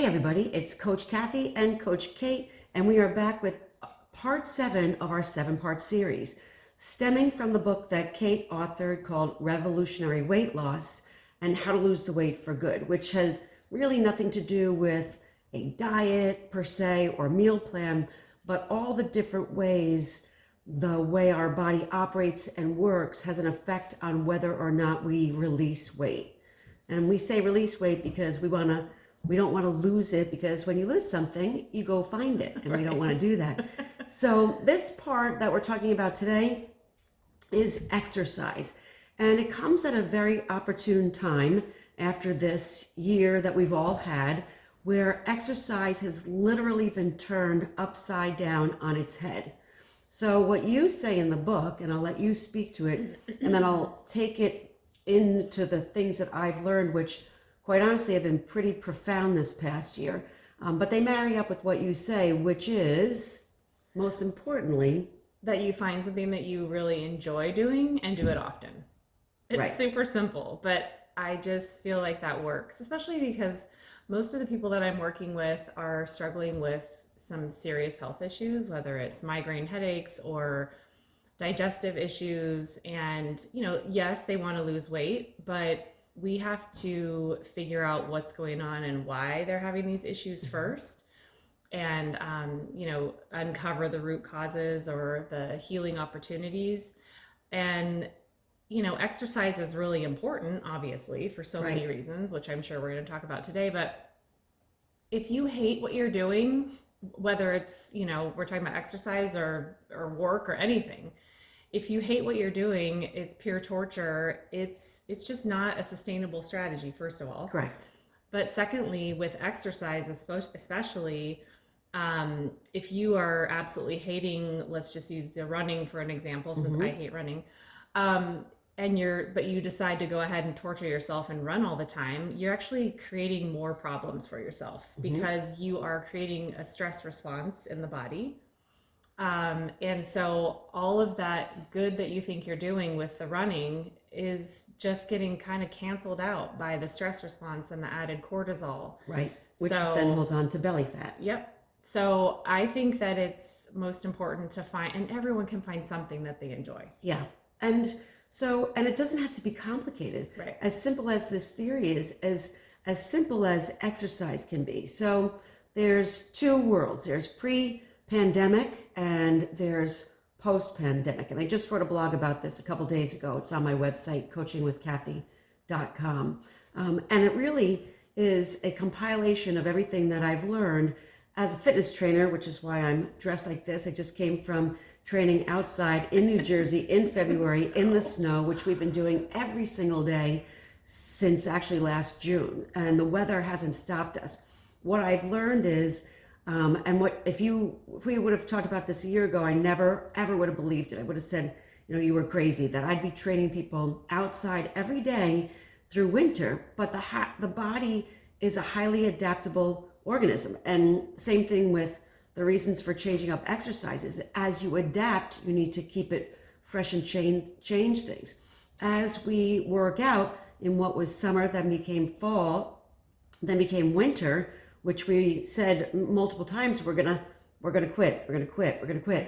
Hey everybody, it's Coach Kathi and Coach Kate, and we are back with part 7 of our 7-part series, stemming from the book that Kate authored called Revolutionary Weight Loss and How to Lose the Weight for Good, which has really nothing to do with a diet per se or meal plan, but all the different ways the way our body operates and works has an effect on whether or not we release weight. And we say release weight because we don't want to lose it, because when you lose something, you go find it, and we don't want to do that. So this part that we're talking about today is exercise. And it comes at a very opportune time after this year that we've all had, where exercise has literally been turned upside down on its head. So what you say in the book, and I'll let you speak to it, and then I'll take it into the things that I've learned, which quite honestly have been pretty profound this past year. But they marry up with what you say, which is, most importantly, that you find something that you really enjoy doing and do it often. It's right. Super simple, but I just feel like that works, especially because most of the people that I'm working with are struggling with some serious health issues, whether it's migraine headaches or digestive issues. And, yes, they want to lose weight, but we have to figure out what's going on and why they're having these issues first, and uncover the root causes or the healing opportunities. And exercise is really important, obviously, for so many reasons, which I'm sure we're going to talk about today. But if you hate what you're doing, whether it's we're talking about exercise or work or anything, if you hate what you're doing, it's pure torture. It's just not a sustainable strategy, first of all. Correct. But secondly, with exercise, especially, if you are absolutely hating, let's just use the running for an example, since I hate running, but you decide to go ahead and torture yourself and run all the time, you're actually creating more problems for yourself, because you are creating a stress response in the body. And so all of that good that you think you're doing with the running is just getting kind of canceled out by the stress response and the added cortisol. Right. Which then holds on to belly fat. Yep. So I think that it's most important to find, and everyone can find something that they enjoy. Yeah. And it doesn't have to be complicated. Right. As simple as this theory is, as simple as exercise can be. So there's two worlds. There's pre-pandemic and there's post-pandemic. And I just wrote a blog about this a couple days ago. It's on my website, coachingwithkathi.com. And it really is a compilation of everything that I've learned as a fitness trainer, which is why I'm dressed like this. I just came from training outside in New Jersey in February in the snow, which we've been doing every single day since actually last June. And the weather hasn't stopped us. What I've learned is, if we would have talked about this a year ago, I never ever would have believed it. I would have said, you were crazy, that I'd be training people outside every day through winter. But the body is a highly adaptable organism, and same thing with the reasons for changing up exercises. As you adapt, you need to keep it fresh and change things. As we work out in what was summer, then became fall, then became winter, which we said multiple times, we're gonna quit.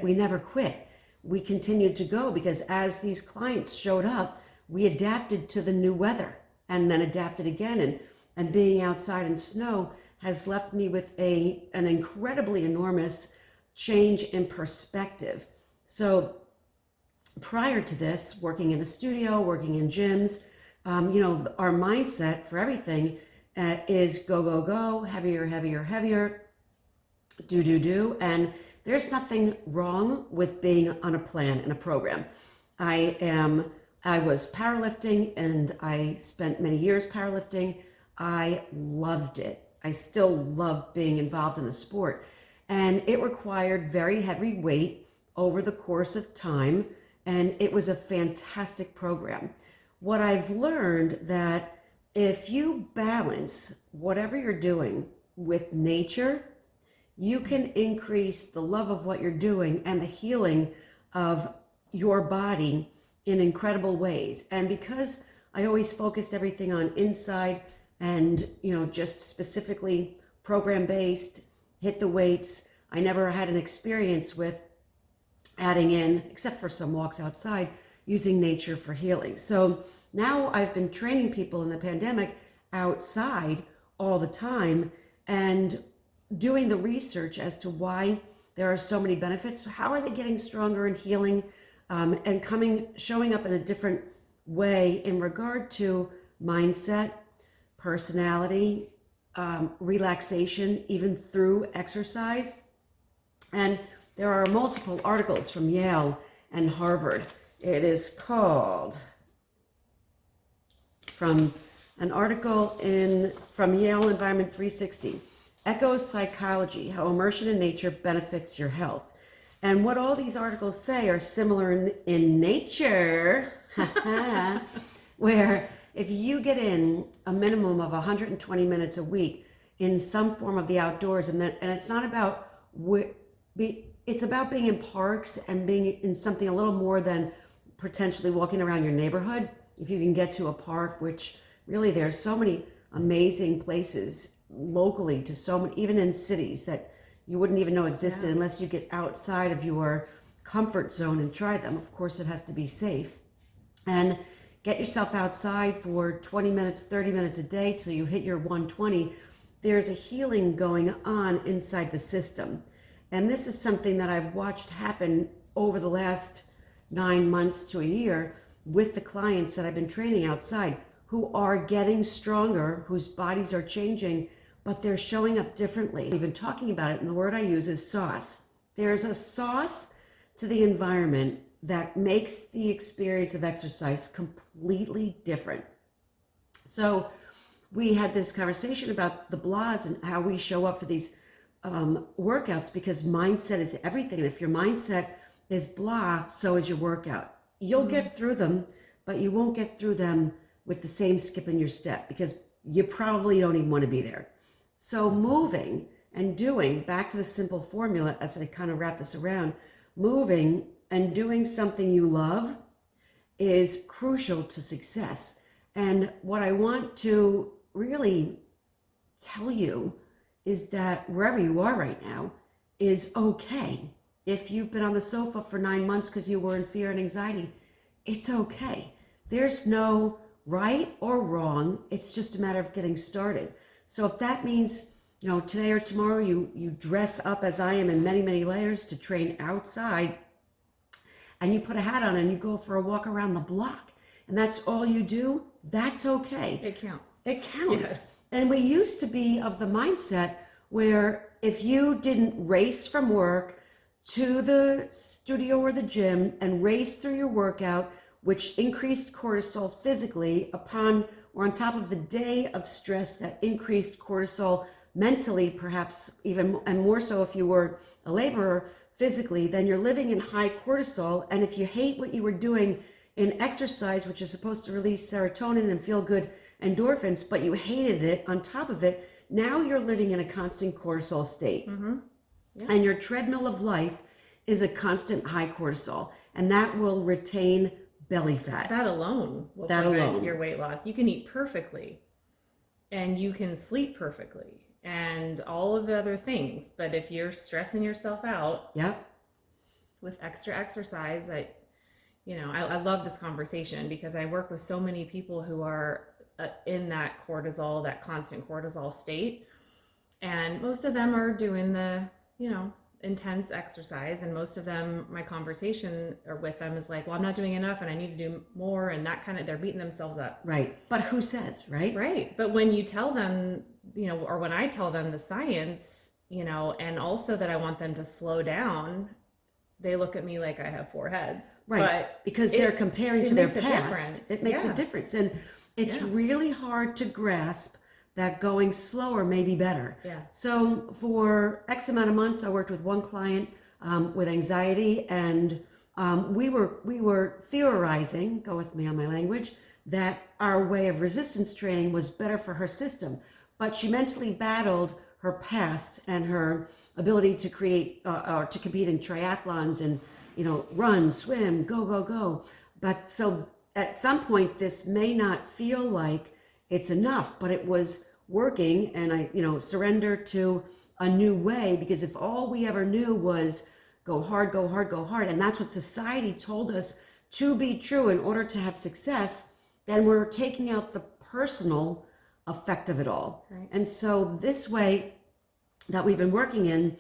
We never quit. We continued to go, because as these clients showed up, we adapted to the new weather and then adapted again. And being outside in snow has left me with an incredibly enormous change in perspective. So prior to this, working in a studio, working in gyms, our mindset for everything is go, heavier, do. And there's nothing wrong with being on a plan and a program. I was powerlifting, and I spent many years powerlifting. I loved it. I still love being involved in the sport. And it required very heavy weight over the course of time. And it was a fantastic program. What I've learned, that if you balance whatever you're doing with nature, you can increase the love of what you're doing and the healing of your body in incredible ways. And because I always focused everything on inside and, just specifically program-based, hit the weights. I never had an experience with adding in, except for some walks outside, using nature for healing. So now I've been training people in the pandemic outside all the time and doing the research as to why there are so many benefits. How are they getting stronger and healing, and showing up in a different way in regard to mindset, personality, relaxation, even through exercise. And there are multiple articles from Yale and Harvard. It is called, from an article from Yale Environment 360, Echo Psychology, How Immersion in Nature Benefits Your Health. And what all these articles say are similar in nature, where if you get in a minimum of 120 minutes a week in some form of the outdoors, and it's not about, it's about being in parks and being in something a little more than potentially walking around your neighborhood. If you can get to a park, which really there's so many amazing places locally, to so many, even in cities, that you wouldn't even know existed unless you get outside of your comfort zone and try them. Of course, it has to be safe. And get yourself outside for 20 minutes, 30 minutes a day till you hit your 120. There's a healing going on inside the system. And this is something that I've watched happen over the last 9 months to a year with the clients that I've been training outside, who are getting stronger, whose bodies are changing, but they're showing up differently. We've been talking about it, and the word I use is sauce. There's a sauce to the environment that makes the experience of exercise completely different. So we had this conversation about the blahs and how we show up for these workouts, because mindset is everything. And if your mindset is blah, so is your workout. You'll get through them, but you won't get through them with the same skip in your step, because you probably don't even want to be there. So moving and doing, back to the simple formula as I kind of wrap this around, moving and doing something you love is crucial to success. And what I want to really tell you is that wherever you are right now is okay. If you've been on the sofa for 9 months because you were in fear and anxiety, it's okay. There's no right or wrong. It's just a matter of getting started. So if that means, today or tomorrow you dress up as I am in many, many layers to train outside, and you put a hat on and you go for a walk around the block, and that's all you do, that's okay. It counts. It counts. Yes. And we used to be of the mindset where if you didn't race from work to the studio or the gym and race through your workout, which increased cortisol physically upon or on top of the day of stress that increased cortisol mentally, perhaps even, and more so if you were a laborer physically, then you're living in high cortisol. And if you hate what you were doing in exercise, which is supposed to release serotonin and feel good endorphins, but you hated it on top of it, now you're living in a constant cortisol state. Yeah. And your treadmill of life is a constant high cortisol, and that will retain belly fat. That alone will prevent your weight loss. You can eat perfectly and you can sleep perfectly and all of the other things, but if you're stressing yourself out with extra exercise, I love this conversation because I work with so many people who are in that cortisol, that constant cortisol state, and most of them are doing the intense exercise, and most of them, my conversation with them is like, well, I'm not doing enough and I need to do more, and that kind of, they're beating themselves up. Right. But who says, right? Right. But when you tell them, or when I tell them the science, and also that I want them to slow down, they look at me like I have 4 heads. Right. But because they're comparing to their past. It makes a difference. And it's really hard to grasp that going slower may be better. Yeah. So for X amount of months, I worked with one client with anxiety, and we were theorizing, go with me on my language, that our way of resistance training was better for her system. But she mentally battled her past and her ability to create or to compete in triathlons and run, swim, go. But so at some point, this may not feel like it's enough, but it was working, and I, surrender to a new way, because if all we ever knew was go hard, go hard, go hard, and that's what society told us to be true in order to have success, then we're taking out the personal effect of it all. Right. And so this way that we've been working in,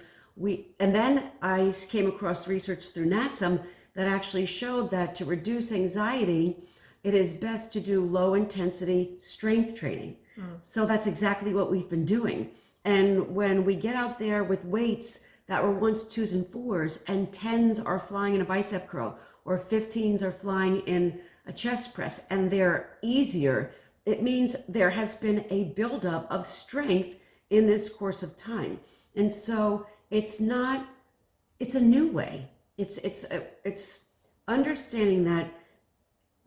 and then I came across research through NASM that actually showed that to reduce anxiety, it is best to do low intensity strength training. So that's exactly what we've been doing. And when we get out there with weights that were once 2s and 4s, and 10s are flying in a bicep curl, or 15s are flying in a chest press, and they're easier, it means there has been a buildup of strength in this course of time. And so it's a new way. It's understanding that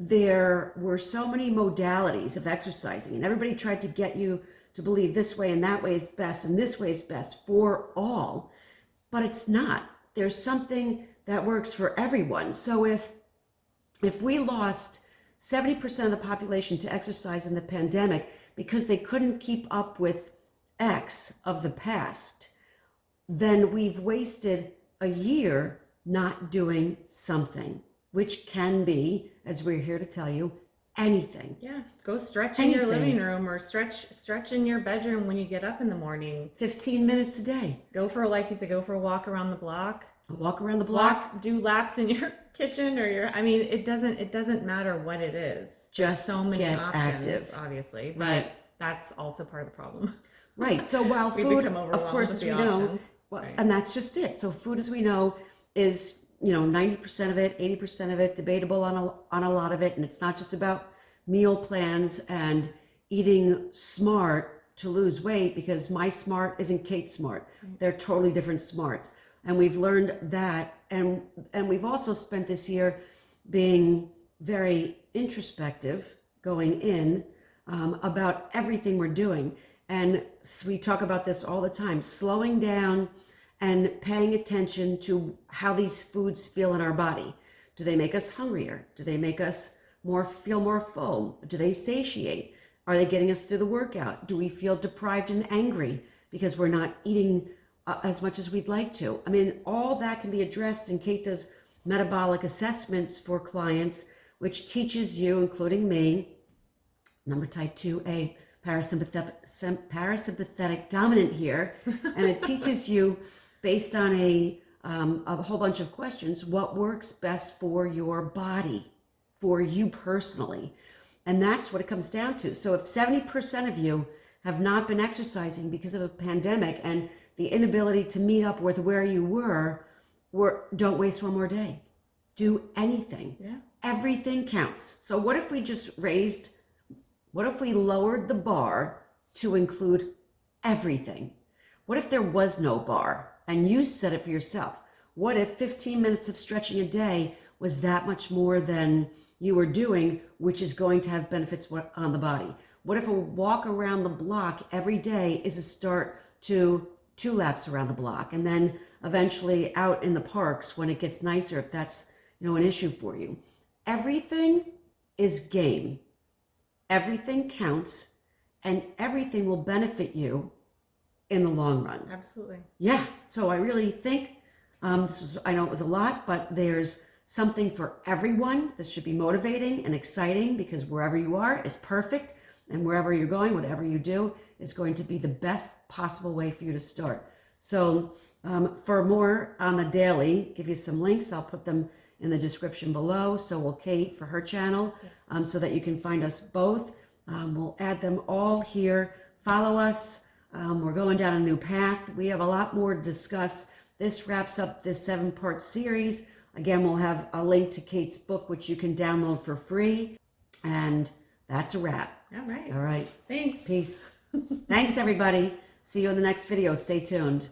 there were so many modalities of exercising, and everybody tried to get you to believe this way and that way is best and this way is best for all, but it's not. There's something that works for everyone. So if we lost 70% of the population to exercise in the pandemic because they couldn't keep up with X of the past, then we've wasted a year not doing something, which can be, as we're here to tell you, anything. Yeah, go stretch in your living room, or stretch in your bedroom when you get up in the morning. 15 minutes a day. Go for, like you said, go for a walk around the block. A walk around the block. Do laps in your kitchen, or it doesn't matter what it is. Just There's so many get options, active. Obviously, but Right. that's also part of the problem. Right. So while We food, become of overwhelmed course, with as the we know, options. Right. and that's just it. So food, as we know, is 90% of it, 80% of it, debatable on a lot of it, and it's not just about meal plans and eating smart to lose weight, because my smart isn't Kate's smart. They're totally different smarts, and we've learned that, and we've also spent this year being very introspective, going in about everything we're doing. And we talk about this all the time, slowing down and paying attention to how these foods feel in our body. Do they make us hungrier? Do they make us feel more full? Do they satiate? Are they getting us through the workout? Do we feel deprived and angry because we're not eating as much as we'd like to? I mean, all that can be addressed, and Kate does metabolic assessments for clients, which teaches you, including me, number type 2A, parasympathetic dominant here, and it teaches you based on a whole bunch of questions what works best for your body, for you personally. And that's what it comes down to. So if 70% of you have not been exercising because of a pandemic and the inability to meet up with where you were, don't waste one more day. Do anything. Yeah. Everything counts. So what if we lowered the bar to include everything? What if there was no bar and you set it for yourself? What if 15 minutes of stretching a day was that much more than you were doing, which is going to have benefits on the body? What if a walk around the block every day is a start to 2 laps around the block, and then eventually out in the parks when it gets nicer, if that's an issue for you? Everything is game. Everything counts, and everything will benefit you in the long run. Absolutely. Yeah. So I really think I know it was a lot, but there's something for everyone. This should be motivating and exciting, because wherever you are is perfect, and wherever you're going, whatever you do, is going to be the best possible way for you to start. So for more on the daily, give you some links. I'll put them in the description below. So will Kate for her channel, yes. So that you can find us both. We'll add them all here. Follow us. We're going down a new path. We have a lot more to discuss. This wraps up this 7-part series. Again, we'll have a link to Kate's book, which you can download for free. And that's a wrap. All right. All right. Thanks. Peace. Thanks, everybody. See you in the next video. Stay tuned.